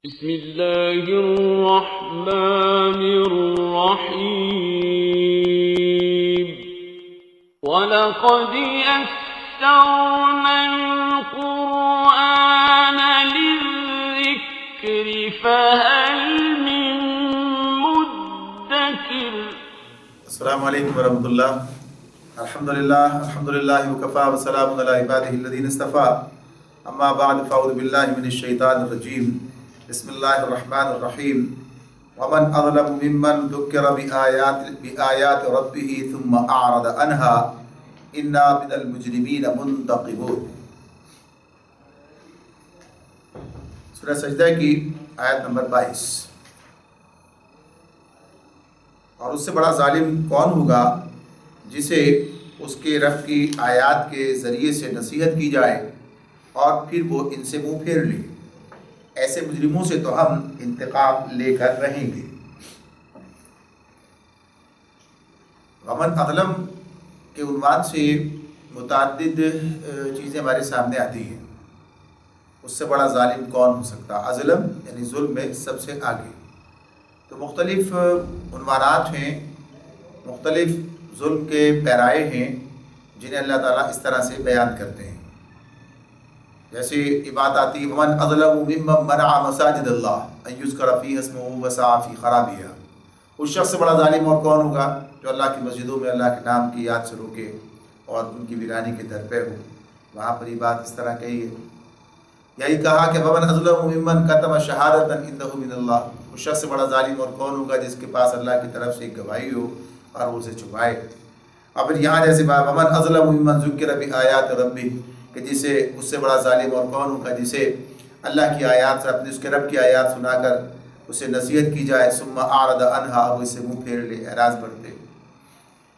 بسم اللہ الرحمن الرحیم وَلَقَدْ يَسَّرْنَا الْقُرْآنَ لِلذِّكْرِ فَهَلْ مِن مُدَّكِرٍ۔ السلام علیکم ورحمۃ اللہ۔ الحمدللہ وکفیٰ وسلام علی عبادہ الذین اصطفیٰ، اما بعد فاعوذ باللہ من الشیطان الرجیم، بسم اللہ الرحمن الرحیم۔ ومن اظلم ممن ذکر بآیات ربہ ثم اعرض عنہا انا من المجرمین منتقمون۔ سورہ سجدہ کی آیت نمبر 22۔ اور اس سے بڑا ظالم کون ہوگا جسے اس کے رب کی آیات کے ذریعے سے نصیحت کی جائے اور پھر وہ ان سے منہ پھیر لے۔ ایسے مجرموں سے تو ہم انتقام لے کر رہیں گے۔ ومن اظلم کے عنوان سے متعدد چیزیں ہمارے سامنے آتی ہیں۔ اس سے بڑا ظالم کون ہو سکتا؟ اظلم یعنی ظلم میں سب سے آگے۔ تو مختلف عنوانات ہیں، مختلف ظلم کے پیرائے ہیں جنہیں اللہ تعالیٰ اس طرح سے بیان کرتے ہیں۔ جیسے یہ بات آتی ہے ومن اظلم ممن منع مساجد اللہ ان یذکر فیہا اسمہ وسعی فی خرابہا۔ اس شخص سے بڑا ظالم اور کون ہوگا جو اللہ کی مسجدوں میں اللہ کے نام کی یاد سے روکے اور ان کی ویرانی کے در پہ ہو۔ وہاں پر یہ بات اس طرح کہی ہے۔ یہی کہا کہ ومن اظلم ممن کتم شہادۃ عندہ من اللہ۔ اس شخص سے بڑا ظالم اور کون ہوگا جس کے پاس اللہ کی طرف سے ایک گواہی ہو اور وہ اسے چھپائے۔ اور پھر یہاں جیسے بات ومن اظلم ممن ذکر بآیات ربہ، کہ جسے اس سے بڑا ظالم اور کون ہوگا جسے اللہ کی آیات سے اپنے اس کے رب کی آیات سنا کر اسے نصیحت کی جائے ثم اعرض عنہا، وہ اس سے منہ پھیر لے، اعراض برتے۔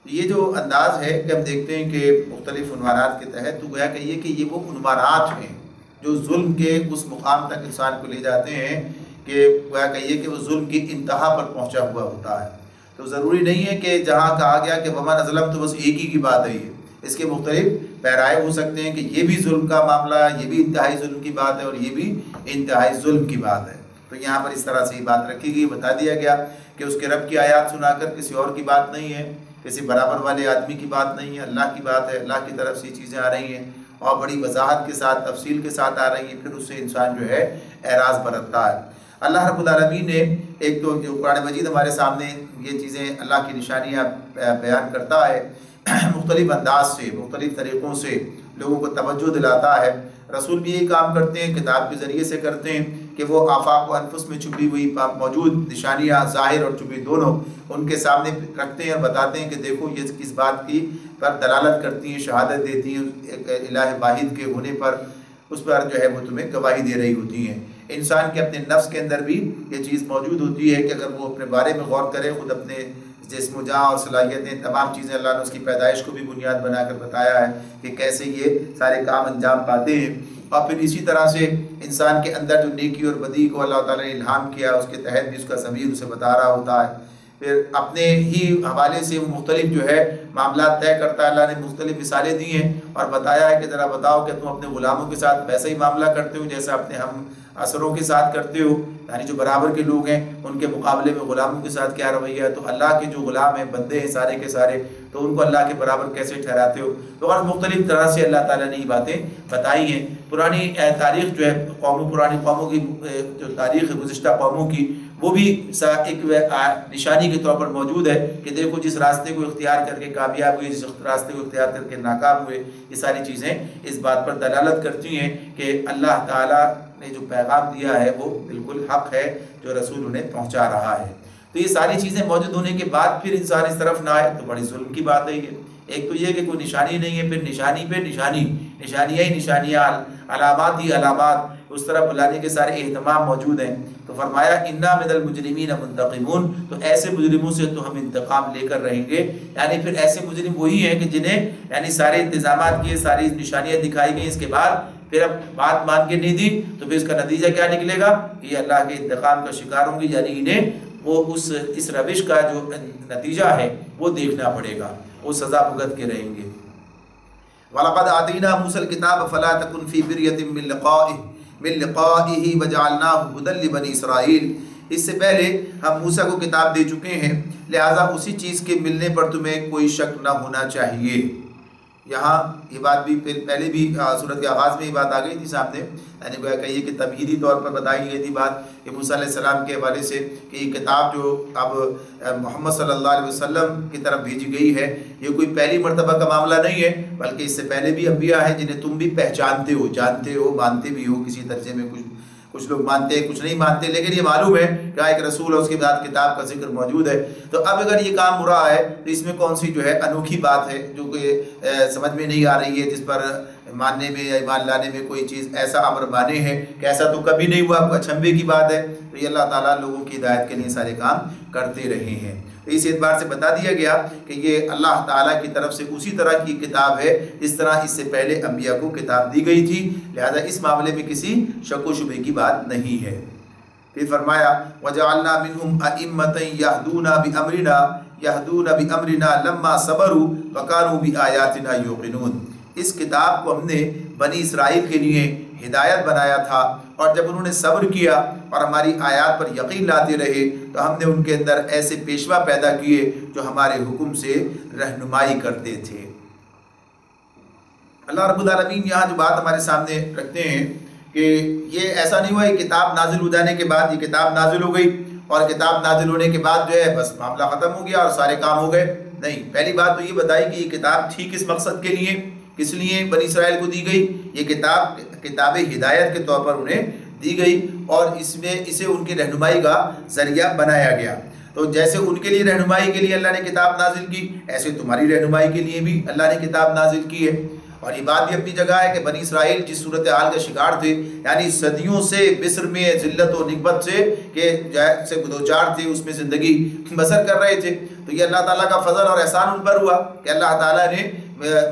یہ جو انداز ہے کہ ہم دیکھتے ہیں کہ مختلف عنوانات کے تحت تو گویا کہیے کہ یہ وہ عنوانات ہیں جو ظلم کے اس مقام تک انسان کو لے جاتے ہیں کہ گویا کہیے کہ وہ ظلم کی انتہا پر پہنچا ہوا ہوتا ہے۔ تو ضروری نہیں ہے کہ جہاں کہا گیا کہ ومن اظلم تو بس ایک ہی کی بات ہے، اس کے مختلف پیرائے ہو سکتے ہیں کہ یہ بھی ظلم کا معاملہ ہے، یہ بھی انتہائی ظلم کی بات ہے اور یہ بھی انتہائی ظلم کی بات ہے۔ تو یہاں پر اس طرح سے یہ بات رکھی گئی، بتا دیا گیا کہ اس کے رب کی آیات سنا کر کسی اور کی بات نہیں ہے، کسی برابر والے آدمی کی بات نہیں ہے، اللہ کی بات ہے، اللہ کی طرف سے یہ چیزیں آ رہی ہیں اور بڑی وضاحت کے ساتھ تفصیل کے ساتھ آ رہی ہیں، پھر اس سے انسان جو ہے اعراض برتتا ہے۔ اللہ رب العالمین نے ایک تو جو قرآن مجید ہمارے سامنے یہ چیزیں اللہ کی نشانیاں بیان کرتا ہے، مختلف انداز سے مختلف طریقوں سے لوگوں کو توجہ دلاتا ہے۔ رسول بھی یہی کام کرتے ہیں، کتاب کے ذریعے سے کرتے ہیں کہ وہ آفاق و انفس میں چھپی ہوئی موجود نشانیاں ظاہر اور چھپی دونوں ان کے سامنے رکھتے ہیں اور بتاتے ہیں کہ دیکھو یہ کس بات کی پر دلالت کرتی ہیں، شہادت دیتی ہیں ایک الہ واحد کے ہونے پر، اس پر جو ہے وہ تمہیں گواہی دے رہی ہوتی ہیں۔ انسان کے اپنے نفس کے اندر بھی یہ چیز موجود ہوتی ہے کہ اگر وہ اپنے بارے میں غور کرے، خود اپنے جسم و جاں اور صلاحیتیں تمام چیزیں اللہ نے اس کی پیدائش کو بھی بنیاد بنا کر بتایا ہے کہ کیسے یہ سارے کام انجام پاتے ہیں۔ اور پھر اسی طرح سے انسان کے اندر جو نیکی اور بدی کو اللہ تعالیٰ نے الہام کیا اس کے تحت بھی اس کا ضمیر اسے بتا رہا ہوتا ہے۔ پھر اپنے ہی حوالے سے وہ مختلف جو ہے معاملات طے کرتا ہے۔ اللہ نے مختلف مثالیں دی ہیں اور بتایا ہے کہ ذرا بتاؤ کہ تم اپنے غلاموں کے ساتھ ویسا ہی معاملہ کرتے ہو جیسا اپنے ہم اثروں کے ساتھ کرتے ہو، یعنی جو برابر کے لوگ ہیں ان کے مقابلے میں غلاموں کے ساتھ کیا رویہ ہے۔ تو اللہ کے جو غلام ہیں، بندے ہیں سارے کے سارے، تو ان کو اللہ کے برابر کیسے ٹھہراتے ہو۔ تو اور مختلف طرح سے اللہ تعالیٰ نے یہ باتیں بتائی ہیں۔ پرانی تاریخ جو ہے پرانی قوموں کی جو تاریخ ہے گزشتہ قوموں کی، وہ بھی ایک نشانی کے طور پر موجود ہے کہ دیکھو جس راستے کو اختیار کر کے کامیاب ہوئے، جس راستے کو اختیار کر کے ناکام ہوئے، یہ ساری چیزیں اس بات پر دلالت کرتی ہیں کہ اللہ تعالیٰ نے جو پیغام دیا ہے وہ بالکل حق ہے جو رسول انہیں پہنچا رہا ہے۔ تو یہ ساری چیزیں موجود ہونے کے بعد پھر انسان اس طرف نہ آئے تو بڑی ظلم کی بات ہے۔ یہ ایک تو یہ کہ کوئی نشانی نہیں ہے، پھر نشانی پہ نشانی، نشانیاں ہی نشانیاں، علامات ہی علامات، اس طرح بلانے کے سارے اہتمام موجود ہیں۔ تو فرمایا انا من المجرمین منتقمون، تو ایسے مجرموں سے تو ہم انتقام لے کر رہیں گے۔ یعنی پھر ایسے مجرم وہی ہیں کہ جنہیں یعنی سارے انتظامات کیے، ساری نشانیاں دکھائی گئی، اس کے بعد پھر اب بات مان کے نہیں دی تو پھر اس کا نتیجہ کیا نکلے گا؟ یہ اللہ کے انتقام کا شکار ہوں گے، یعنی انہیں وہ اس روش کا جو نتیجہ ہے وہ دیکھنا پڑے گا، وہ سزا بھگت کے رہیں گے۔ وَلَقَدْ آتَيْنَا مُوسَى الْكِتَابَ فَلَا تَكُنْ فِي مِرْيَةٍ مِّن لِقَائِهِ من لقائه وجعلناه هدى لبني اسرائیل، اس سے پہلے ہم موسیٰ کو کتاب دے چکے ہیں، لہٰذا اسی چیز کے ملنے پر تمہیں کوئی شک نہ ہونا چاہیے۔ یہاں یہ بات بھی پہلے بھی سورت کے آغاز میں یہ بات آ گئی تھی سامنے، یعنی گویا کہیے کہ تمہیدی طور پر بتائی گئی تھی بات کہ موسیٰ علیہ السلام کے حوالے سے کہ یہ کتاب جو اب محمد صلی اللہ علیہ وسلم کی طرف بھیجی گئی ہے یہ کوئی پہلی مرتبہ کا معاملہ نہیں ہے، بلکہ اس سے پہلے بھی انبیاء ہیں جنہیں تم بھی پہچانتے ہو، جانتے ہو، مانتے بھی ہو، کسی درجے میں کچھ لوگ مانتے ہیں کچھ نہیں مانتے، لیکن یہ معلوم ہے کہ ایک رسول اور اس کے بعد کتاب کا ذکر موجود ہے۔ تو اب اگر یہ کام ہو رہا ہے تو اس میں کون سی جو ہے انوکھی بات ہے جو کہ سمجھ میں نہیں آ رہی ہے، جس پر ماننے میں یا ایمان لانے میں کوئی چیز ایسا امر مانے ہے کہ ایسا تو کبھی نہیں ہوا، کوئی اچنبے کی بات ہے۔ تو یہ اللہ تعالیٰ لوگوں کی ہدایت کے لیے سارے کام کرتے رہے ہیں۔ تو اس اعتبار سے بتا دیا گیا کہ یہ اللہ تعالیٰ کی طرف سے اسی طرح کی کتاب ہے جس طرح اس سے پہلے انبیاء کو کتاب دی گئی تھی، لہذا اس معاملے میں کسی شک و شبے کی بات نہیں ہے۔ پھر فرمایا وَجَعَلْنَا مِنْهُمْ أَئِمَّةً يَهْدُونَ بِأَمْرِنَا لَمَّا صَبَرُوا وَكَانُوا بِآيَاتِنَا يُوقِنُونَ۔ اس کتاب کو ہم نے بنی اسرائیل کے لیے ہدایت بنایا تھا، اور جب انہوں نے صبر کیا اور ہماری آیات پر یقین لاتے رہے تو ہم نے ان کے اندر ایسے پیشوا پیدا کیے جو ہمارے حکم سے رہنمائی کرتے تھے۔ اللہ رب العالمین یہاں جو بات ہمارے سامنے رکھتے ہیں کہ یہ ایسا نہیں ہوا کہ کتاب نازل ہو جانے کے بعد یہ کتاب نازل ہو گئی اور کتاب نازل ہونے کے بعد جو ہے بس معاملہ ختم ہو گیا اور سارے کام ہو گئے، نہیں۔ پہلی بات تو یہ بتائی کہ یہ کتاب تھی کس مقصد کے لیے، کس لیے بنی اسرائیل کو دی گئی۔ یہ کتاب ہدایت کے طور پر انہیں دی گئی اور اس میں اسے ان کی رہنمائی کا ذریعہ بنایا گیا۔ تو جیسے ان کے لیے رہنمائی کے لیے اللہ نے کتاب نازل کی، ایسے تمہاری رہنمائی کے لیے بھی اللہ نے کتاب نازل کی ہے۔ اور یہ بات بھی اپنی جگہ ہے کہ بنی اسرائیل جس صورتحال کا شکار تھے، یعنی صدیوں سے مصر میں ذلت و نکبت سے کہ جیسے دوچار تھے اس میں زندگی بسر کر رہے تھے، تو یہ اللہ تعالیٰ کا فضل اور احسان ان پر ہوا کہ اللہ تعالیٰ نے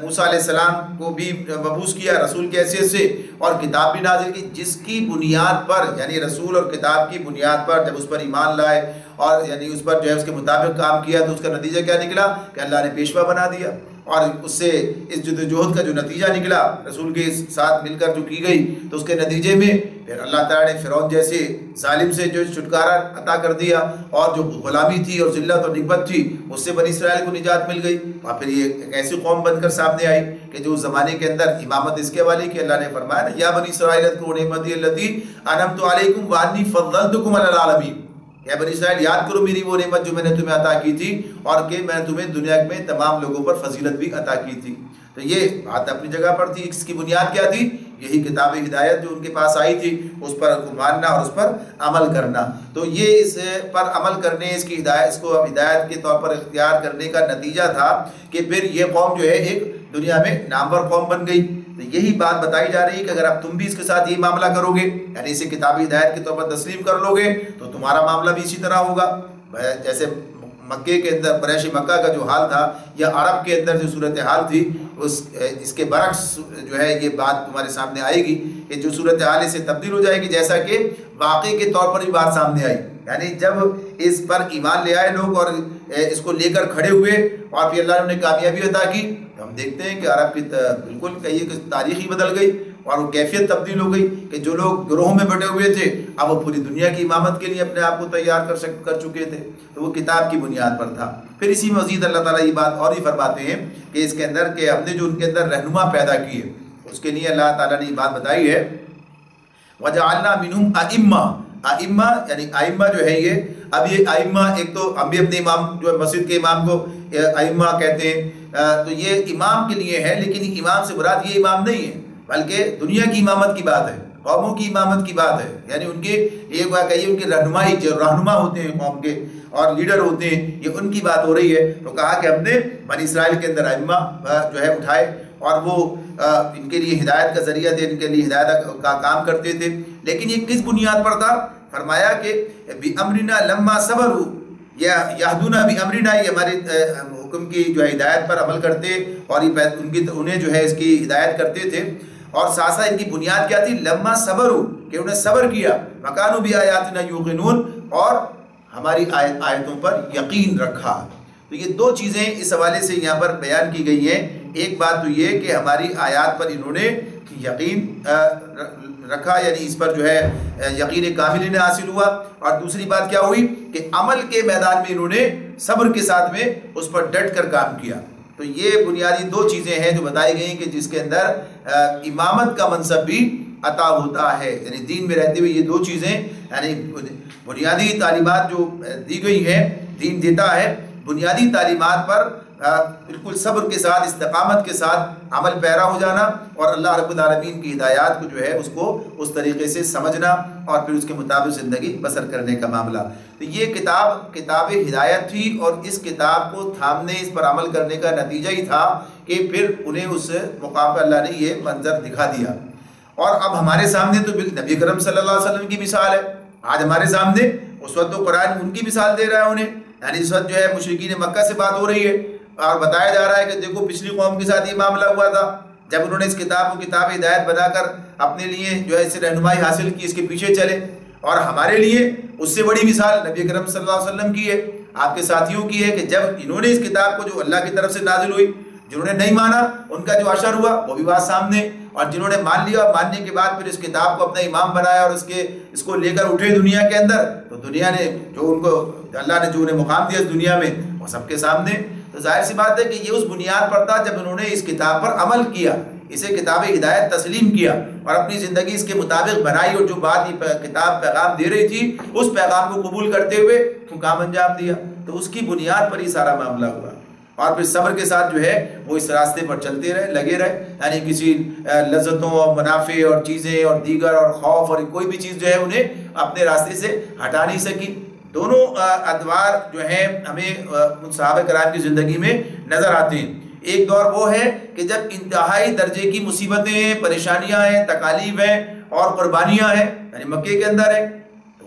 موسیٰ علیہ السلام کو بھی مبعوث کیا رسول کی حیثیت سے اور کتاب بھی نازل کی، جس کی بنیاد پر یعنی رسول اور کتاب کی بنیاد پر جب اس پر ایمان لائے اور یعنی اس پر جو ہے اس کے مطابق کام کیا تو اس کا نتیجہ کیا نکلا کہ اللہ نے پیشوا بنا دیا، اور اس سے اس جدوجہد کا جو نتیجہ نکلا رسول کے ساتھ مل کر جو کی گئی تو اس کے نتیجے میں پھر اللہ تعالیٰ نے فرعون جیسے ظالم سے جو چھٹکارا عطا کر دیا، اور جو غلامی تھی اور ذلت اور نکبت تھی اس سے بنی اسرائیل کو نجات مل گئی، اور پھر یہ ایک ایسی قوم بن کر سامنے آئی کہ جو اس زمانے کے اندر امامت اس کے حوالے کی اللہ نے فرمایا نا یا بنی اسرائیل اذکروا نعمتی التی انعمت علیکم وانی فضلتکم علی العالمین، کہ بنی اسرائیل یاد کرو میری وہ نعمت جو میں نے تمہیں عطا کی تھی اور کہ میں تمہیں دنیا میں تمام لوگوں پر فضیلت بھی عطا کی تھی۔ تو یہ بات اپنی جگہ پر تھی، اس کی بنیاد کیا تھی؟ یہی کتاب ہدایت جو ان کے پاس آئی تھی، اس پر ماننا اور اس پر عمل کرنا۔ تو یہ اس پر عمل کرنے، اس کی ہدایت، اس کو ہدایت کے طور پر اختیار کرنے کا نتیجہ تھا کہ پھر یہ قوم جو ہے ایک دنیا میں نامور قوم بن گئی۔ تو یہی بات بتائی جا رہی ہے کہ اگر اب تم بھی اس کے ساتھ یہ معاملہ کرو گے، یعنی اسے کتابی ہدایت کے طور پر تسلیم کر لو گے، تو تمہارا معاملہ بھی اسی طرح ہوگا۔ جیسے مکے کے اندر قریش مکہ کا جو حال تھا یا عرب کے اندر جو صورتحال تھی، اس کے برعکس جو ہے یہ بات تمہارے سامنے آئے گی کہ جو صورتحال اس سے تبدیل ہو جائے گی، جیسا کہ واقعے کے طور پر بھی بات سامنے آئی۔ یعنی جب اس پر ایمان لے آئے لوگ اور اس کو لے کر کھڑے ہوئے اور پھر اللہ نے انہیں کامیابی عطا کی، تو ہم دیکھتے ہیں کہ عرب کی بالکل کہیے کہ تاریخ ہی بدل گئی اور وہ کیفیت تبدیل ہو گئی کہ جو لوگ گروہوں میں بٹے ہوئے تھے اب وہ پوری دنیا کی امامت کے لیے اپنے آپ کو تیار کر چکے تھے۔ تو وہ کتاب کی بنیاد پر تھا۔ پھر اسی مزید اللہ تعالیٰ یہ بات اور ہی فرماتے ہیں کہ اس کے اندر کہ ہم نے جو ان کے اندر رہنما پیدا کی ہے اس کے لیے اللہ تعالیٰ نے یہ بات بتائی ہے وَجَعَلْنَا مِنْهُمْ أَئِمَّةً، یعنی ائمہ جو ہے یہ، اب یہ ائمہ ایک تو ہم بھی اپنے امام جو ہے مسجد کے امام کو ائمہ کہتے ہیں، تو یہ امام کے لیے ہے، لیکن امام سے مراد یہ امام نہیں ہے بلکہ دنیا کی امامت کی بات ہے، قوموں کی امامت کی بات ہے، یعنی ان کے یہ کہیے ان کی رہنمائی، جو رہنما ہوتے ہیں قوم کے اور لیڈر ہوتے ہیں، یہ ان کی بات ہو رہی ہے۔ تو کہا کہ ہم نے بنی اسرائیل کے اندر ائمہ جو ہے اٹھائے اور وہ ان کے لیے ہدایت کا ذریعہ تھے، ان کے لیے ہدایت کا کام کرتے تھے، لیکن یہ کس بنیاد پر تھا؟ فرمایا کہ بِأَمْرِنَا لَمَّا صَبَرُوا، یا یہدونا بِأَمْرِنَا، یہ ہمارے حکم کی جو ہے ہدایت پر عمل کرتے اور انہیں جو ہے اس کی ہدایت کرتے تھے، اور ساتھ ساتھ ان کی بنیاد کیا تھی؟ لما صبروا، کہ انہیں صبر کیا، وَكَانُوا بِآيَاتِنَا يُوقِنُونَ، اور ہماری آیتوں پر یقین رکھا۔ تو یہ دو چیزیں اس حوالے سے یہاں پر بیان کی گئی ہیں۔ ایک بات تو یہ کہ ہماری آیات پر انہوں نے یقین رکھا، یعنی اس پر جو ہے یقین کامل انہیں حاصل ہوا۔ اور دوسری بات کیا ہوئی کہ عمل کے میدان میں انہوں نے صبر کے ساتھ میں اس پر ڈٹ کر کام کیا۔ تو یہ بنیادی دو چیزیں ہیں جو بتائی گئی کہ جس کے اندر امامت کا منصب بھی عطا ہوتا ہے، یعنی دین میں رہتے ہوئے یہ دو چیزیں، یعنی بنیادی تعلیمات جو دی گئی ہیں، دین دیتا ہے بنیادی تعلیمات پر بالکل صبر کے ساتھ، استقامت کے ساتھ عمل پیرا ہو جانا، اور اللہ رب العالمین کی ہدایات کو جو ہے اس کو اس طریقے سے سمجھنا اور پھر اس کے مطابق زندگی بسر کرنے کا معاملہ۔ تو یہ کتاب ہدایت تھی، اور اس کتاب کو تھامنے، اس پر عمل کرنے کا نتیجہ ہی تھا کہ پھر انہیں اس مقام پر اللہ نے یہ منظر دکھا دیا۔ اور اب ہمارے سامنے تو نبی کرم صلی اللہ علیہ وسلم کی مثال ہے، آج ہمارے سامنے اس وقت تو قرآن ان کی مثال دے رہا ہے انہیں، یعنی اس وقت جو ہے مشرکین مکہ سے بات ہو رہی ہے اور بتایا جا رہا ہے کہ دیکھو پچھلی قوم کے ساتھ یہ معاملہ ہوا تھا، جب انہوں نے اس کتاب کو کتاب ہدایت بنا کر اپنے لیے جو ہے اس سے رہنمائی حاصل کی، اس کے پیچھے چلے، اور ہمارے لیے اس سے بڑی مثال نبی کرم صلی اللہ علیہ وسلم کی ہے، آپ کے ساتھیوں کی ہے کہ جب انہوں نے اس کتاب کو جو اللہ کی طرف سے نازل ہوئی، جنہوں نے نہیں مانا ان کا جو اشر ہوا وہ بھی بات سامنے، اور جنہوں نے مان لیا، ماننے کے بعد پھر اس کتاب کو اپنا امام بنایا اور اس کو لے کر اٹھے دنیا کے اندر، تو دنیا نے جو ان کو اللہ نے جو انہیں مقام دیا اس دنیا میں وہ سب کے سامنے۔ تو ظاہر سی بات ہے کہ یہ اس بنیاد پر تھا جب انہوں نے اس کتاب پر عمل کیا، اسے کتاب ہدایت تسلیم کیا اور اپنی زندگی اس کے مطابق بنائی، اور جو بات یہ کتاب پیغام دے رہی تھی اس پیغام کو قبول کرتے ہوئے کام انجام دیا، تو اس کی بنیاد پر ہی سارا معاملہ ہوا۔ اور پھر صبر کے ساتھ جو ہے وہ اس راستے پر چلتے رہے، لگے رہے، یعنی کسی لذتوں اور منافع اور چیزیں اور دیگر اور خوف اور کوئی بھی چیز جو ہے انہیں اپنے راستے سے ہٹا نہیں سکی۔ دونوں ادوار جو ہیں ہمیں صحابہ کرام کی زندگی میں نظر آتے ہیں۔ ایک دور وہ ہے کہ جب انتہائی درجے کی مصیبتیں، پریشانیاں ہیں، تکالیف ہیں اور قربانیاں ہیں، یعنی مکے کے اندر ہے،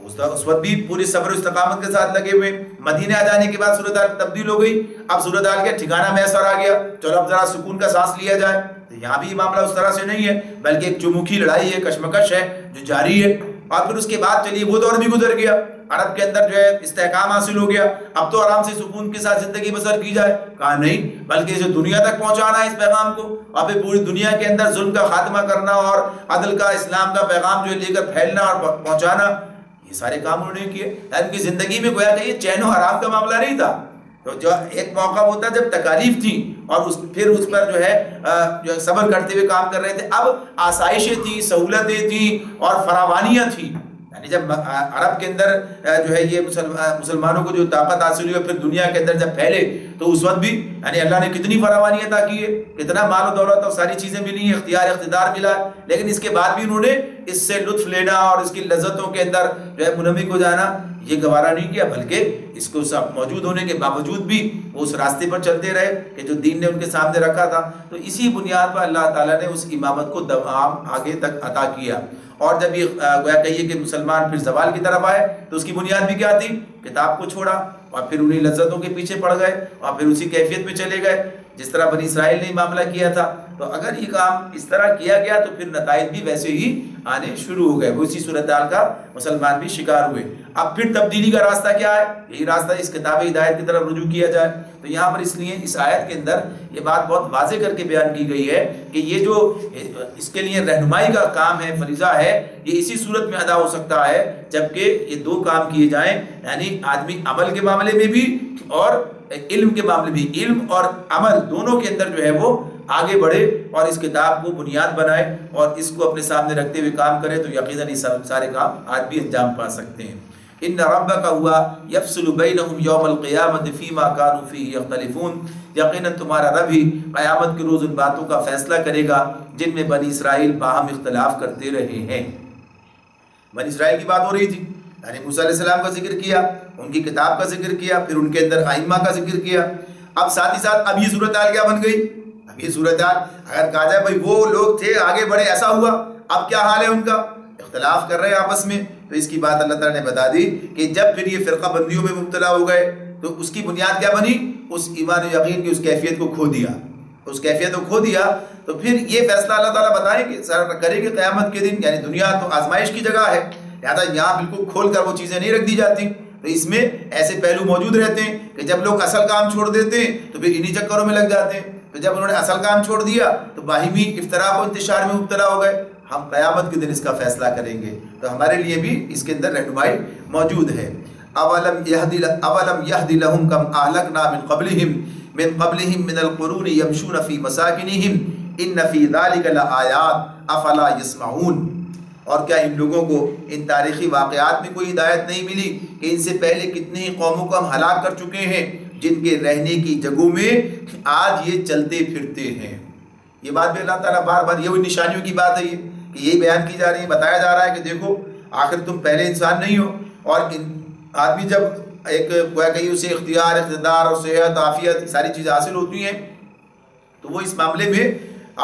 اس وقت بھی پوری صبر و استقامت کے ساتھ لگے ہوئے۔ مدینہ آ جانے کے بعد صورتحال تبدیل ہو گئی، اب صورتحال کا ٹھکانہ میسر آ گیا، چلو اب ذرا سکون کا سانس لیا جائے۔ تو یہاں بھی معاملہ اس طرح سے نہیں ہے، بلکہ ایک چموکھی لڑائی ہے، کشمکش ہے جو جاری ہے۔ اور پھر اس کے بعد چلیے وہ دور بھی گزر گیا، عرب کے اندر جو ہے استحکام حاصل ہو گیا، اب تو آرام سے سکون کے ساتھ زندگی بسر کی جائے، کہا نہیں، بلکہ جو دنیا تک پہنچانا ہے اس پیغام کو، اور پھر پوری دنیا کے اندر ظلم کا خاتمہ کرنا اور عدل کا، اسلام کا پیغام جو ہے لے کر پھیلنا اور پہنچانا، یہ سارے کام انہوں نے کیے۔ ان کی زندگی میں گویا کہ یہ چین و حرام کا معاملہ نہیں تھا، تو جو ایک موقع ہوتا جب تکالیف تھی اور پھر اس پر جو ہے جو صبر کرتے ہوئے کام کر رہے تھے، اب آسائشیں تھیں، سہولتیں تھیں اور فراوانیاں تھیں، یعنی جب عرب کے اندر جو ہے یہ مسلمانوں کو جو طاقت حاصل ہوئی اور پھر دنیا کے اندر جب پھیلے تو اس وقت بھی یعنی اللہ نے کتنی فراوانی عطا کی ہے، کتنا مال و دولت اور ساری چیزیں ملی ہیں، اختیار اقتدار ملا، لیکن اس کے بعد بھی انہوں نے اس سے لطف لینا اور اس کی لذتوں کے اندر جو ہے منہمک ہو جانا یہ گوارا نہیں کیا، بلکہ اس کو سب موجود ہونے کے باوجود بھی وہ اس راستے پر چلتے رہے کہ جو دین نے ان کے سامنے رکھا تھا۔ تو اسی بنیاد پر اللہ تعالیٰ نے اس امامت کو دوام آگے تک عطا کیا۔ اور جب یہ گویا کہیے کہ مسلمان پھر زوال کی طرف آئے تو اس کی بنیاد بھی کیا تھی؟ کتاب کو چھوڑا اور پھر انہیں لذتوں کے پیچھے پڑ گئے اور پھر اسی کیفیت میں چلے گئے جس طرح بنی اسرائیل نے معاملہ کیا تھا۔ تو اگر یہ کام اس طرح کیا گیا تو پھر نتائج بھی ویسے ہی آنے شروع ہو گئے، وہ اسی صورتحال کا مسلمان بھی شکار ہوئے۔ اب پھر تبدیلی کا راستہ کیا ہے؟ یہی راستہ اس کتاب ہدایت کی طرف رجوع کیا جائے۔ تو یہاں پر اس لیے اس آیت کے اندر یہ بات بہت واضح کر کے بیان کی گئی ہے کہ یہ جو اس کے لیے رہنمائی کا کام ہے، فریضہ ہے، یہ اسی صورت میں ادا ہو سکتا ہے جبکہ یہ دو کام کیے جائیں، یعنی آدمی عمل کے معاملے میں بھی اور علم کے معاملے بھی، علم اور عمل دونوں کے اندر جو ہے وہ آگے بڑھے اور اس کتاب کو بنیاد بنائے اور اس کو اپنے سامنے رکھتے ہوئے کام کرے تو یقیناً یہ سارے کام آج بھی انجام پا سکتے ہیں۔ ان ربک ہوا یفصل بینہم یوم القیامۃ فیما کانوا فیہ یختلفون، یقیناً تمہارا رب ہی قیامت کے روز ان باتوں کا فیصلہ کرے گا جن میں بنی اسرائیل باہم اختلاف کرتے رہے ہیں۔ بنی اسرائیل کی بات ہو رہی تھی، یعنی موسیٰ علیہ السلام کا ذکر کیا، ان کی کتاب کا ذکر کیا، پھر ان کے اندر ائمہ کا ذکر کیا۔ اب ساتھ ہی ساتھ اب یہ صورتحال کیا بن گئی؟ اب یہ صورتحال اگر کہا جائے بھائی وہ لوگ تھے آگے بڑھے ایسا ہوا، اب کیا حال ہے ان کا؟ اختلاف کر رہے ہیں آپس میں۔ تو اس کی بات اللہ تعالیٰ نے بتا دی کہ جب پھر یہ فرقہ بندیوں میں مبتلا ہو گئے تو اس کی بنیاد کیا بنی؟ اس ایمان و یقین کی اس کیفیت کو کھو دیا، اس کیفیت کو کھو دیا۔ تو پھر یہ فیصلہ اللہ تعالیٰ بتائیں کہ کرے گا قیامت کے دن، یعنی دنیا تو آزمائش کی جگہ ہے، لہٰذا یہاں بالکل کھول کر وہ چیزیں نہیں رکھ دی جاتی۔ تو اس میں ایسے پہلو موجود رہتے ہیں کہ جب لوگ اصل کام چھوڑ دیتے ہیں تو پھر انہی چکروں میں لگ جاتے ہیں۔ تو جب انہوں نے اصل کام چھوڑ دیا تو باہمی افتراق و انتشار میں مبتلا ہو گئے، ہم قیامت کے دن اس کا فیصلہ کریں گے، تو ہمارے لیے بھی اس کے اندر رہنمائی موجود ہے۔ اولم یہد لہم کم اہلکنا من قبلہم من القرون یمشون فی مساکنہم ان فی ذلک لآیات افلا یسمعون۔ اور کیا ان لوگوں کو ان تاریخی واقعات میں کوئی ہدایت نہیں ملی کہ ان سے پہلے کتنی ہی قوموں کو ہم ہلاک کر چکے ہیں جن کے رہنے کی جگہوں میں آج یہ چلتے پھرتے ہیں۔ یہ بات بھی اللہ تعالیٰ بار بار، یہ وہی نشانیوں کی بات ہے یہ کہ یہی بیان کی جا رہی ہے، بتایا جا رہا ہے کہ دیکھو آخر تم پہلے انسان نہیں ہو، اور آدمی جب ایک کہیں اسے اختیار، اقتدار اور صحت، عافیت ساری چیزیں حاصل ہوتی ہیں تو وہ اس معاملے میں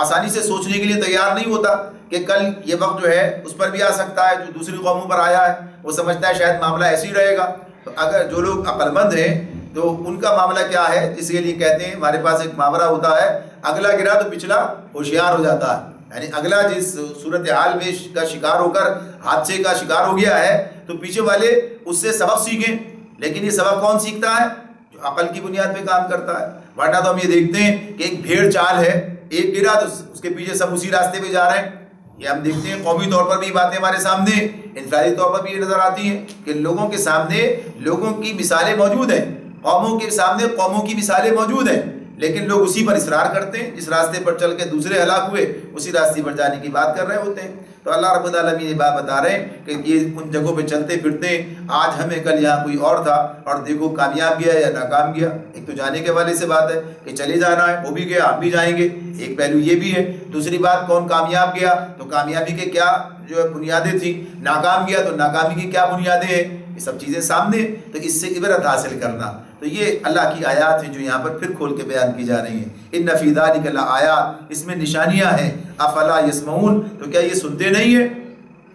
آسانی سے سوچنے کے لیے تیار نہیں ہوتا کہ کل یہ وقت جو ہے اس پر بھی آ سکتا ہے جو دوسری قوموں پر آیا ہے۔ وہ سمجھتا ہے شاید معاملہ ایسے ہی رہے گا۔ تو اگر جو لوگ عقل مند ہیں تو ان کا معاملہ کیا ہے، جس کے لیے کہتے ہیں ہمارے پاس ایک محاورہ ہوتا ہے، اگلا گرا تو پچھلا ہوشیار ہو جاتا ہے۔ یعنی اگلا جس صورتحال میں کا شکار ہو کر حادثے کا شکار ہو گیا ہے تو پیچھے والے اس سے سبق سیکھیں، لیکن یہ سبق کون سیکھتا ہے؟ جو عقل کی بنیاد پہ کام کرتا ہے۔ ورنہ تو ہم یہ دیکھتے ہیں کہ ایک بھیڑ چال ہے، ایک گرا تو اس کے پیچھے سب اسی راستے پہ جا رہے ہیں۔ یہ ہم دیکھتے ہیں قومی طور پر بھی باتیں ہمارے سامنے، انفرادی طور پر بھی یہ نظر آتی ہیں کہ لوگوں کے سامنے لوگوں کی مثالیں موجود ہیں، قوموں کے سامنے قوموں کی مثالیں موجود ہیں، لیکن لوگ اسی پر اصرار کرتے ہیں، جس راستے پر چل کے دوسرے ہلاک ہوئے اسی راستے پر جانے کی بات کر رہے ہوتے ہیں۔ تو اللہ رب العالمین یہ بات بتا رہے ہیں کہ یہ ان جگہوں پہ چلتے پھرتے ہیں، آج ہمیں کل یہاں کوئی اور تھا اور دیکھو کامیاب گیا یا ناکام گیا۔ ایک تو جانے کے والے سے بات ہے کہ چلے جانا ہے، وہ بھی گیا ہم بھی جائیں گے، ایک پہلو یہ بھی ہے۔ دوسری بات کون کامیاب گیا تو کامیابی کے کیا جو بنیادیں تھیں، ناکام گیا تو ناکامی کی کیا بنیادیں ہیں، یہ سب چیزیں سامنے، تو اس سے عبرت حاصل کرنا۔ تو یہ اللہ کی آیات ہیں جو یہاں پر پھر کھول کے بیان کی جا رہی ہیں۔ ان فی ذلک لآیات، اس میں نشانیاں ہیں۔ افلا یسمعون، تو کیا یہ سنتے نہیں ہیں؟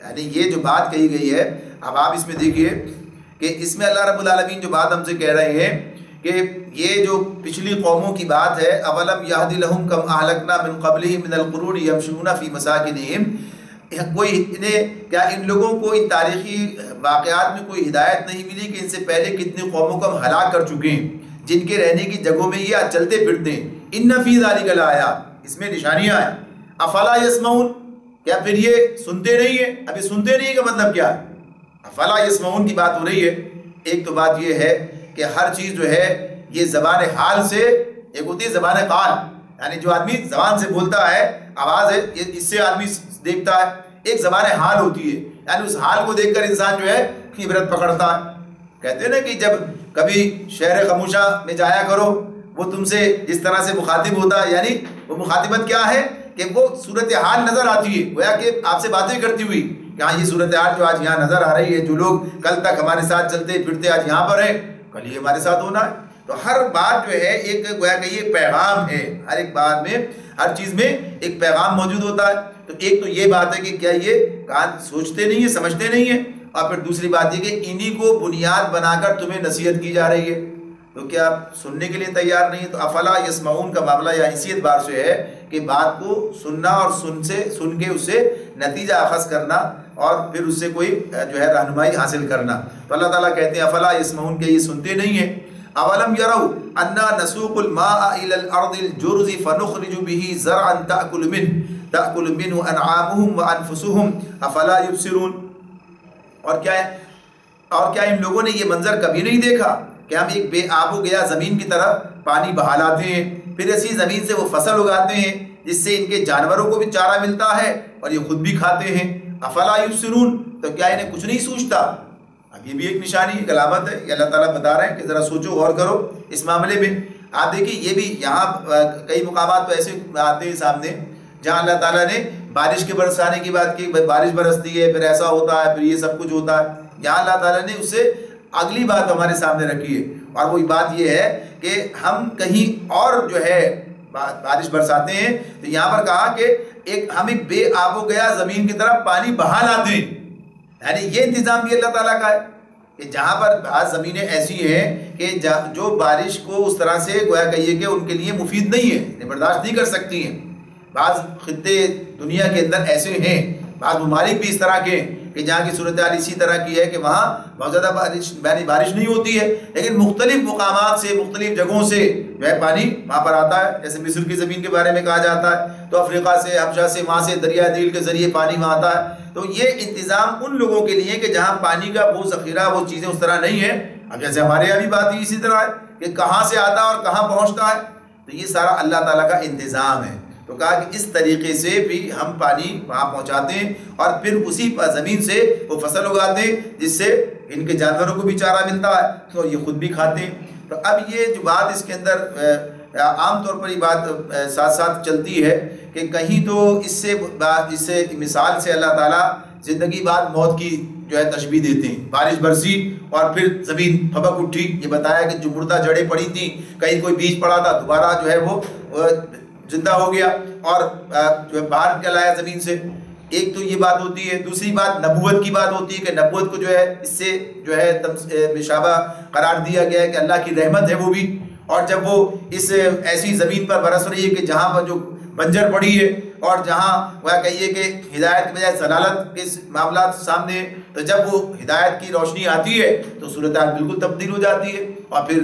یعنی یہ جو بات کہی گئی ہے، اب آپ اس میں دیکھیے کہ اس میں اللہ رب العالمین جو بات ہم سے کہہ رہے ہیں کہ یہ جو پچھلی قوموں کی بات ہے، اولم یہد لہم کم اہلکنا من قبلہم من القرون یمشون فی مساکنہم، کیا ان لوگوں کو ان تاریخی واقعات میں کوئی ہدایت نہیں ملی کہ ان سے پہلے کتنی قوموں کو ہم ہلاک کر چکے ہیں جن کے رہنے کی جگہوں میں یہ چلتے پھرتے ہیں۔ ان فی ذلک لآیات، اس میں نشانیاں ہیں۔ افلا یسمعون، کیا پھر یہ سنتے نہیں ہیں؟ ابھی سنتے نہیں کا مطلب کیا ہے؟ افلا یسمعون کی بات ہو رہی ہے۔ ایک تو بات یہ ہے کہ ہر چیز جو ہے یہ زبان حال سے، ایک ہوتی ہے زبان قال، یعنی جو آدمی زبان سے بولتا ہے، آواز ہے، اس سے آدمی دیکھتا ہے۔ ایک زبان حال ہوتی ہے، یعنی اس حال کو دیکھ کر انسان جو ہے عبرت پکڑتا ہے۔ کہتے ہیں نا کہ جب کبھی شہر خموشہ میں جایا کرو، وہ تم سے جس طرح سے مخاطب ہوتا ہے، یعنی وہ مخاطبت کیا ہے کہ وہ صورتحال نظر آتی ہے، گویا کہ آپ سے باتیں کرتی ہوئی کہ ہاں یہ صورتحال جو آج یہاں نظر آ رہی ہے، جو لوگ کل تک ہمارے ساتھ چلتے پھرتے آج یہاں پر ہیں، کل یہ ہمارے ساتھ ہونا ہے۔ تو ہر بات جو ہے ایک گویا کہ یہ پیغام ہے، ہر ایک بات میں، ہر چیز میں ایک پیغام موجود ہوتا ہے۔ تو ایک تو یہ بات ہے کہ کیا یہ کان سوچتے نہیں ہیں، سمجھتے نہیں ہیں، اور پھر دوسری بات یہ کہ انہی کو بنیاد بنا کر تمہیں نصیحت کی جا رہی ہے، تو کیا آپ سننے کے لیے تیار نہیں؟ تو افلا یسمعون کا معاملہ یا اسی اعتبار سے ہے کہ بات کو سننا اور سن کے اس سے نتیجہ اخذ کرنا اور پھر اس سے کوئی جو ہے رہنمائی حاصل کرنا۔ تو اللہ تعالیٰ کہتے ہیں افلا یسمعون، کہ یہ سنتے نہیں ہیں۔ اولم یروا انا نسوق الماء الى الارض الجرز فنخرج به زرعا تأكل منه انعامهم وانفسهم افلا يبصرون، اور کیا ان لوگوں نے یہ منظر کبھی نہیں دیکھا کہ ہم ایک بے آب و گیا زمین کی طرف پانی بہا لاتے ہیں، پھر اسی زمین سے وہ فصل اگاتے ہیں جس سے ان کے جانوروں کو بھی چارہ ملتا ہے اور یہ خود بھی کھاتے ہیں۔ افلا یبصرون، تو کیا انہیں کچھ نہیں سوچتا؟ اب یہ بھی ایک نشانی ہے، علامت ہے، یہ اللہ تعالیٰ بتا رہے ہیں کہ ذرا سوچو غور کرو اس معاملے میں۔ آپ دیکھیے یہ بھی یہاں کئی مقامات پہ ایسے آتے ہیں سامنے جہاں اللہ تعالیٰ نے بارش کے برسانے کی بات کی، بارش برستی ہے، پھر ایسا ہوتا ہے، پھر یہ سب کچھ ہوتا ہے۔ یہاں اللہ تعالیٰ نے اس سے اگلی بات ہمارے سامنے رکھی ہے، اور وہی بات یہ ہے کہ ہم کہیں اور جو ہے بارش برساتے ہیں، تو یہاں پر کہا کہ ہم ایک بے آب و گیا زمین کی طرف پانی بہا لاتے ہیں، یعنی یہ انتظام بھی اللہ تعالیٰ کا ہے کہ جہاں پر بعض زمینیں ایسی ہیں کہ جو بارش کو اس طرح سے گویا کہیے کہ ان کے لیے مفید نہیں ہے، برداشت نہیں کر سکتی ہیں۔ بعض خطے دنیا کے اندر ایسے ہیں بعض ممالک بھی اس طرح کے ہیں کہ جہاں کی صورتحال اسی طرح کی ہے کہ وہاں بہت زیادہ بارش نہیں ہوتی ہے، لیکن مختلف مقامات سے مختلف جگہوں سے جو ہے پانی وہاں پر آتا ہے. جیسے مصر کی زمین کے بارے میں کہا جاتا ہے تو افریقہ سے، حبشہ سے، وہاں سے دریا نیل کے ذریعے پانی وہاں آتا ہے. تو یہ انتظام ان لوگوں کے لیے کہ جہاں پانی کا وہ ذخیرہ، وہ چیزیں اس طرح نہیں ہیں. اب جیسے ہمارے یہاں بھی بات ہی اسی طرح ہے کہ کہاں سے آتا ہے اور کہاں پہنچتا ہے، تو یہ سارا اللہ تعالیٰ کا انتظام ہے. تو کہا کہ اس طریقے سے بھی ہم پانی وہاں پہنچاتے ہیں اور پھر اسی زمین سے وہ فصل اگاتے ہیں جس سے ان کے جانوروں کو بھی چارہ ملتا ہے تو یہ خود بھی کھاتے ہیں. تو اب یہ جو بات اس کے اندر عام طور پر یہ بات ساتھ ساتھ چلتی ہے کہ کہیں تو اس سے مثال سے اللہ تعالیٰ زندگی بعد موت کی جو ہے تشبیہ دیتے ہیں. بارش برسی اور پھر زمین پھبک اٹھی، یہ بتایا کہ جو مردہ جڑیں پڑی تھیں، کہیں کوئی بیج پڑا تھا، دوبارہ جو ہے وہ زندہ ہو گیا اور جو ہے باہر نکل آیا زمین سے. ایک تو یہ بات ہوتی ہے. دوسری بات نبوت کی بات ہوتی ہے کہ نبوت کو جو ہے اس سے جو ہے مشابہ قرار دیا گیا ہے کہ اللہ کی رحمت ہے وہ بھی. اور جب وہ اس ایسی زمین پر برس رہی ہے کہ جہاں پر جو بنجر پڑی ہے اور جہاں وہ کہیے کہ ہدایت کی بجائے ضلالت کے معاملات سامنے ہیں، تو جب وہ ہدایت کی روشنی آتی ہے تو صورتحال بالکل تبدیل ہو جاتی ہے. اور پھر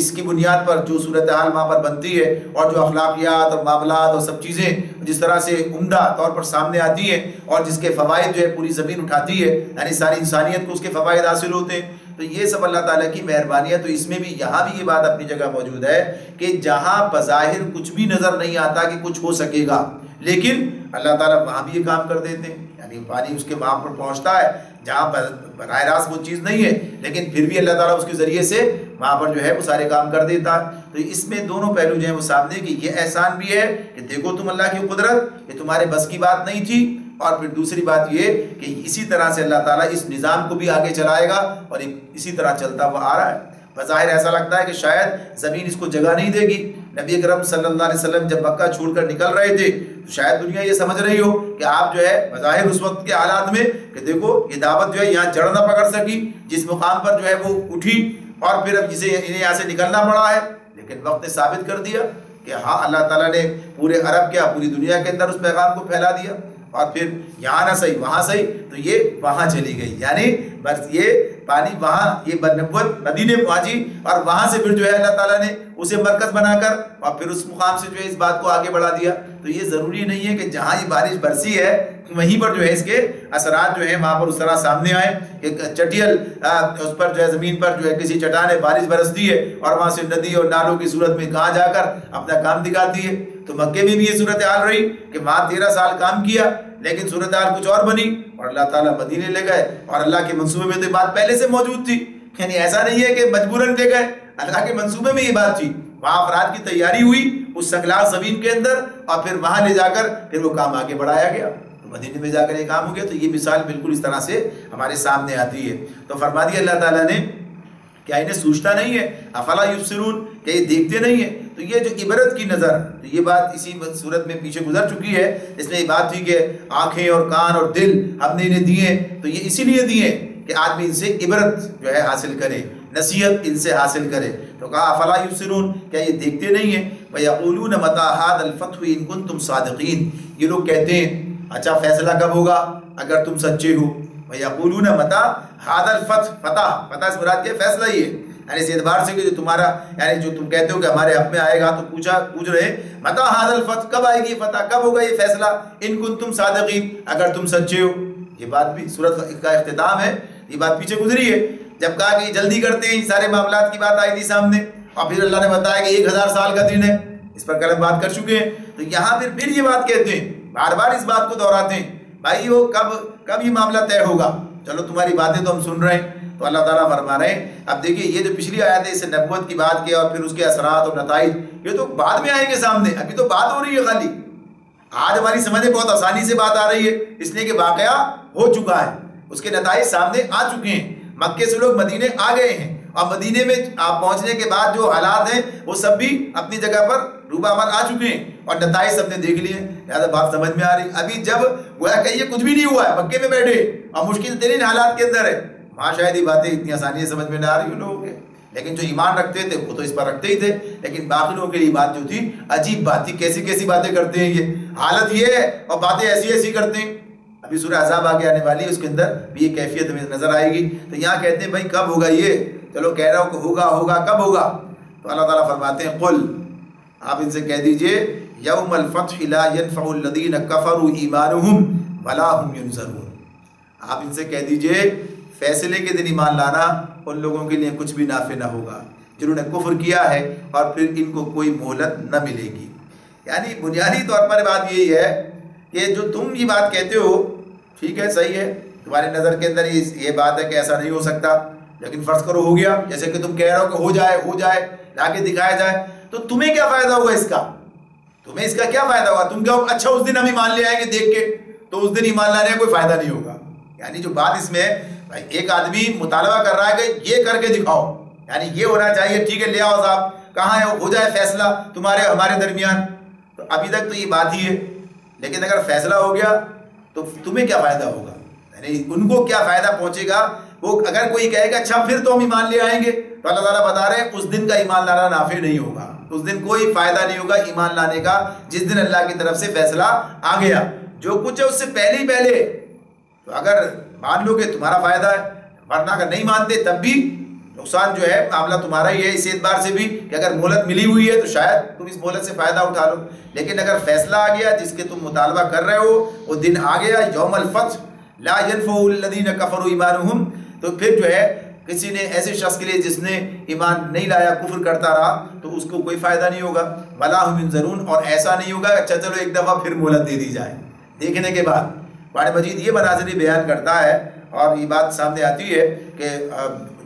اس کی بنیاد پر جو صورتحال وہاں پر بنتی ہے اور جو اخلاقیات اور معاملات اور سب چیزیں جس طرح سے عمدہ طور پر سامنے آتی ہیں اور جس کے فوائد جو ہے پوری زمین اٹھاتی ہے، یعنی ساری انسانیت کو اس کے فوائد حاصل ہوتے ہیں. تو یہ سب اللہ تعالیٰ کی مہربانی ہے. تو اس میں بھی یہاں بھی یہ بات اپنی جگہ موجود ہے کہ جہاں بظاہر کچھ بھی نظر نہیں آتا کہ کچھ ہو سکے گا، لیکن اللہ تعالیٰ وہاں بھی یہ کام کر دیتے ہیں. یعنی پانی اس کے وہاں پر پہنچتا ہے جہاں براہ راست وہ چیز نہیں ہے، لیکن پھر بھی اللہ تعالیٰ اس کے ذریعے سے وہاں پر جو ہے وہ سارے کام کر دیتا ہے. تو اس میں دونوں پہلو جو ہیں وہ سامنے کہ یہ احسان بھی ہے کہ دیکھو تم اللہ کی قدرت، یہ تمہارے بس کی بات نہیں تھی. اور پھر دوسری بات یہ کہ اسی طرح سے اللہ تعالیٰ اس نظام کو بھی آگے چلائے گا اور اسی طرح چلتا ہوا آ رہا ہے. بظاہر ایسا لگتا ہے کہ شاید زمین اس کو جگہ نہیں دے گی. نبی اکرم صلی اللہ علیہ وسلم جب مکہ چھوڑ کر نکل رہے تھے تو شاید دنیا یہ سمجھ رہی ہو کہ آپ جو ہے بظاہر اس وقت کے حالات میں کہ دیکھو یہ دعوت جو ہے یہاں جڑ نہ پکڑ سکی، جس مقام پر جو ہے وہ اٹھی اور پھر اب جسے انہیں یہاں سے نکلنا پڑا ہے. لیکن وقت نے ثابت کر دیا کہ ہاں اللہ تعالیٰ نے پورے عرب کیا پوری دنیا کے اندر اس پیغام کو پھیلا دیا. اور پھر یہاں نہ صحیح وہاں صحیح تو یہ وہاں چلی گئی. یعنی بس یہ پانی وہاں یہ نبوت مدینے پہنچی اور وہاں سے پھر جو ہے اللہ تعالیٰ نے اسے مرکز بنا کر اور پھر اس مقام سے جو ہے اس بات کو آگے بڑھا دیا. تو یہ ضروری نہیں ہے کہ جہاں یہ بارش برسی ہے وہیں پر جو ہے اس کے اثرات جو ہیں وہاں پر اس طرح سامنے آئے کہ چٹیل اس پر جو ہے زمین پر جو ہے کسی چٹان ہے بارش برستی ہے اور وہاں سے ندی اور نالوں کی صورت میں کہاں جا کر اپنا کام دکھاتی ہے. تو مکے میں بھی یہ صورتحال رہی کہ وہاں 13 سال کام کیا لیکن صورتحال کچھ اور بنی اور اللہ تعالیٰ مدینے لے گئے. اور اللہ کے منصوبے میں تو یہ بات پہلے سے موجود تھی. یعنی ایسا نہیں ہے کہ مجبوراً لے گئے، اللہ کے منصوبے میں یہ بات تھی. وہاں افراد کی تیاری ہوئی اس سنگلاخ زمین کے اندر اور پھر وہاں لے جا کر پھر وہ کام آگے بڑھایا گیا. تو مدینے میں جا کر یہ کام ہو گیا. تو یہ مثال بالکل اس طرح سے ہمارے سامنے آتی ہے. تو فرما دیا اللہ تعالیٰ نے کیا انہیں سوچتا نہیں ہے؟ افلا یبصرون، کہ یہ دیکھتے نہیں ہیں؟ تو یہ جو عبرت کی نظر، تو یہ بات اسی صورت میں پیچھے گزر چکی ہے. اس میں یہ بات تھی کہ آنکھیں اور کان اور دل ہم نے انہیں دیے، تو یہ اسی لیے دیے کہ آدمی ان سے عبرت جو ہے حاصل کرے، نصیحت ان سے حاصل کرے. تو کہا افلا یبصرون، کیا یہ دیکھتے نہیں ہیں؟ وَيَقُولُونَ مَتَىٰ هَٰذَا الْفَتْحُ إِن كُنتُمْ صَادِقِينَ، یہ لوگ کہتے ہیں اچھا فیصلہ کب ہوگا اگر تم سچے ہو. وَيَقُولُونَ مَتَىٰ هَٰذَا الْفَتْحُ، فتح اس مراد کیا فیصلہ ہی ہے. یعنی اس اعتبار سے کہ جو تمہارا یعنی جو تم کہتے ہو کہ ہمارے حق میں آئے گا تو پوچھ رہے متى هذا الفتح، کب آئے گی فتح، کب ہوگا یہ فیصلہ. ان کنتم صادقین، اگر تم سچے ہو. یہ بات بھی سورت کا اختتام ہے، یہ بات پیچھے گزری ہے جب کہا کہ یہ جلدی کرتے ہیں. سارے معاملات کی بات آئی تھی سامنے اور پھر اللہ نے بتایا کہ 1000 سال کا دن ہے. اس پر کل بات کر چکے ہیں. تو یہاں پھر یہ بات کہتے ہیں، بار بار اس بات کو دہراتے ہیں بھائی وہ کب یہ معاملہ طے ہوگا. چلو تمہاری باتیں تو ہم سن رہے ہیں. تو اللہ تعالیٰ فرما رہے ہیں اب دیکھیے یہ جو پچھلی آیت ہے اس سے نبوت کی بات کی اور پھر اس کے اثرات اور نتائج یہ تو بعد میں آئیں گے سامنے. ابھی تو بات ہو رہی ہے خالی. آج ہماری سمجھ میں بہت آسانی سے بات آ رہی ہے اس لیے کہ واقعہ ہو چکا ہے، اس کے نتائج سامنے آ چکے ہیں. مکے سے لوگ مدینے آ گئے ہیں اور مدینے میں آپ پہنچنے کے بعد جو حالات ہیں وہ سب بھی اپنی جگہ پر روبہ آ چکے ہیں اور نتائج سب نے دیکھ لیے. لہٰذا بات سمجھ میں آ رہی. ابھی جب گویا کہ یہ کچھ بھی نہیں ہوا ہے مکے میں بیٹھے اور مشکل ترین حالات کے اندر ہے، وہاں شاید یہ باتیں اتنی آسانی سے سمجھ میں نہ آ رہی لوگوں کے. لیکن جو ایمان رکھتے تھے وہ تو اس پر رکھتے ہی تھے. لیکن باقی لوگوں کے لیے بات جو تھی عجیب بات تھی. کیسی کیسی باتیں کرتے ہیں یہ، حالت یہ ہے اور باتیں ایسی ایسی کرتے ہیں. اب ابھی سورہ عذاب آگے آنے والی ہے، اس کے اندر بھی یہ کیفیت ہمیں نظر آئے گی۔ تو یہاں کہتے ہیں بھائی کب ہوگا یہ، چلو کہہ رہا ہوں کہ ہوگا ہوگا، کب ہوگا؟ تو اللہ تعالیٰ فرماتے ہیں قل، آپ ان سے کہہ دیجئے یوم الفتح لا ينفع الذین کفروا ایمانہم ولا هم ینظرون، آپ ان سے کہہ دیجئے فیصلے کے دن ایمان لانا ان لوگوں کے لیے کچھ بھی نافع نہ ہوگا جنہوں نے کفر کیا ہے، اور پھر ان کو کوئی مہلت نہ ملے گی۔ یعنی بنیادی طور پر بات یہی ہے کہ جو تم یہ بات کہتے ہو ٹھیک ہے، صحیح ہے، تمہاری نظر کے اندر یہ بات ہے کہ ایسا نہیں ہو سکتا، لیکن فرض کرو ہو گیا، جیسے کہ تم کہہ رہے ہو کہ ہو جائے لا کے دکھایا جائے، تو تمہیں کیا فائدہ ہوگا اس کا؟ تمہیں اس کا کیا فائدہ ہوگا؟ تم کہو اچھا اس دن ہم ایمان لے آئیں گے دیکھ کے، تو اس دن ایمان لانے کا کوئی فائدہ نہیں ہوگا۔ یعنی جو بات اس میں بھائی ایک آدمی مطالبہ کر رہا ہے کہ یہ کر کے دکھاؤ، یعنی یہ ہونا چاہیے، ٹھیک ہے لے آؤ صاحب، کہاں ہے، ہو جائے فیصلہ تمہارے ہمارے درمیان، تو ابھی تک تو یہ بات ہی ہے، لیکن اگر فیصلہ ہو گیا تو تمہیں کیا فائدہ ہوگا؟ یعنی ان کو کیا فائدہ پہنچے گا؟ وہ اگر کوئی کہے گا اچھا پھر تو ہم ایمان لے آئیں گے، تو اللہ تعالیٰ بتا رہے ہیں اس دن کا ایمان لانا نافع نہیں ہوگا، اس دن کوئی فائدہ نہیں ہوگا ایمان لانے کا، جس دن اللہ کی طرف سے فیصلہ آ گیا۔ جو کچھ ہے اس سے پہلے تو اگر مان لو کہ تمہارا فائدہ ہے، ورنہ اگر نہیں مانتے تب بھی نقصان جو ہے معاملہ تمہارا ہی ہے، اس اعتبار سے بھی کہ اگر مہلت ملی ہوئی ہے تو شاید تم اس مہلت سے فائدہ اٹھا لو، لیکن اگر فیصلہ آ گیا جس کے تم مطالبہ کر رہے ہو، وہ دن آ گیا یوم الفتح لا ينفع الذین کفروا ایمانہم، تو پھر جو ہے کسی نے ایسے شخص کے لیے جس نے ایمان نہیں لایا کفر کرتا رہا تو اس کو کوئی فائدہ نہیں ہوگا، ولا هم ینظرون، اور ایسا نہیں ہوگا اچھا چلو ایک دفعہ پھر مہلت دے دی جائے۔ دیکھنے کے بعد قرآن مجید یہ مناظر بیان کرتا ہے، اور یہ بات سامنے آتی ہے کہ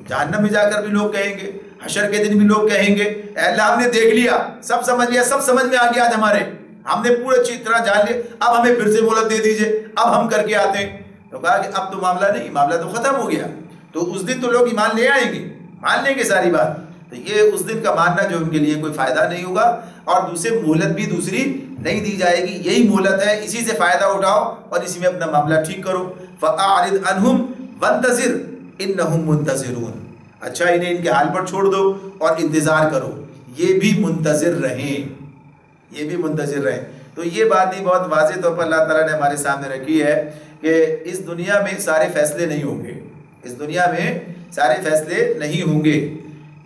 جہنم میں جا کر بھی لوگ کہیں گے، حشر کے دن بھی لوگ کہیں گے اے اللہ ہم نے دیکھ لیا، سب سمجھ لیا، سب سمجھ میں آ گیا آج ہمارے، ہم نے پورا اچھی طرح جان لیا، اب ہمیں پھر سے مہلت دے دیجئے، اب ہم کر کے آتے ہیں۔ تو کہا کہ اب تو معاملہ نہیں، معاملہ تو ختم ہو گیا، تو اس دن تو لوگ ایمان لے آئیں گے، مان لیں گے ساری بات، تو یہ اس دن کا ماننا جو ان کے لیے کوئی فائدہ نہیں ہوگا، اور دوسرے مہلت بھی دوسری نہیں دی جائے گی، یہی مہلت ہے، اسی سے فائدہ اٹھاؤ اور اسی میں اپنا معاملہ ٹھیک کرو۔ فَأَعْرِضْ عَنْهُمْ وَانْتَظِرْ إِنَّهُمْ مُنْتَظِرُونَ، اچھا انہیں ان کے حال پر چھوڑ دو اور انتظار کرو، یہ بھی منتظر رہیں، یہ بھی منتظر رہیں۔ تو یہ بات بھی بہت واضح طور پر اللہ تعالیٰ نے ہمارے سامنے رکھی ہے کہ اس دنیا میں سارے فیصلے نہیں ہوں گے، اس دنیا میں سارے فیصلے نہیں ہوں گے،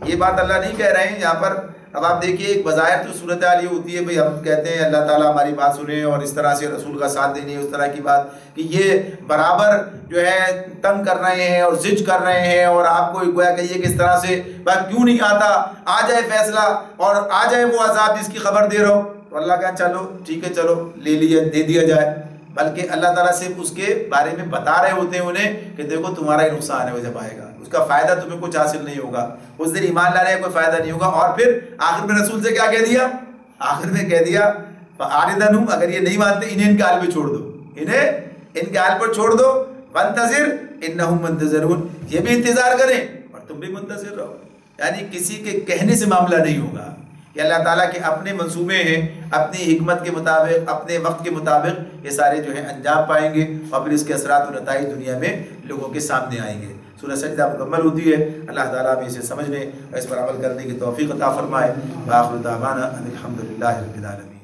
یہ بات اللہ نہیں کہہ رہے ہیں یہاں پر۔ اب آپ دیکھیے ایک بظاہر تو صورتحال یہ ہوتی ہے بھئی ہم کہتے ہیں اللہ تعالیٰ ہماری بات سنیں اور اس طرح سے رسول کا ساتھ دینی ہے، اس طرح کی بات کہ یہ برابر جو ہے تنگ کر رہے ہیں اور زج کر رہے ہیں، اور آپ کو گویا کہیے کہ اس طرح سے بات کیوں نہیں آتا، آ جائے فیصلہ اور آ جائے وہ عذاب جس کی خبر دے رہا ہو، تو اللہ کہا چلو ٹھیک ہے چلو لے لیا دے دیا جائے، بلکہ اللہ تعالیٰ صرف اس کے بارے میں بتا رہے ہوتے ہیں انہیں کہ دیکھو تمہارا ہی نقصان ہے وہ جب آئے گا، اس کا فائدہ تمہیں کچھ حاصل نہیں ہوگا، اس دن ایمان لانے کا کوئی فائدہ نہیں ہوگا۔ اور پھر آخر میں رسول سے کیا کہہ دیا؟ آخر میں کہہ دیا فَأَعْرِضْ عَنْهُمْ، اگر یہ نہیں مانتے انہیں ان کے حال پہ چھوڑ دو، انہیں ان کے حال پر چھوڑ دو، وَانْتَظِرْ إِنَّهُمْ مُنْتَظِرُونَ، یہ بھی انتظار کریں اور تم بھی منتظر رہو۔ یعنی کسی کے کہنے سے معاملہ نہیں ہوگا، کہ اللہ تعالیٰ کے اپنے منصوبے ہیں، اپنی حکمت کے مطابق، اپنے وقت کے مطابق یہ سارے جو ہیں انجام پائیں گے، اور پھر اس کے اثرات و نتائج دنیا میں لوگوں کے سامنے آئیں گے۔ سورہ سجدہ مکمل ہوتی ہے، اللہ تعالیٰ ہمیں اسے سمجھنے اور اس پر عمل کرنے کی توفیق عطا فرمائے۔ وآخر دعوانا ان الحمد للہ رب العالمین۔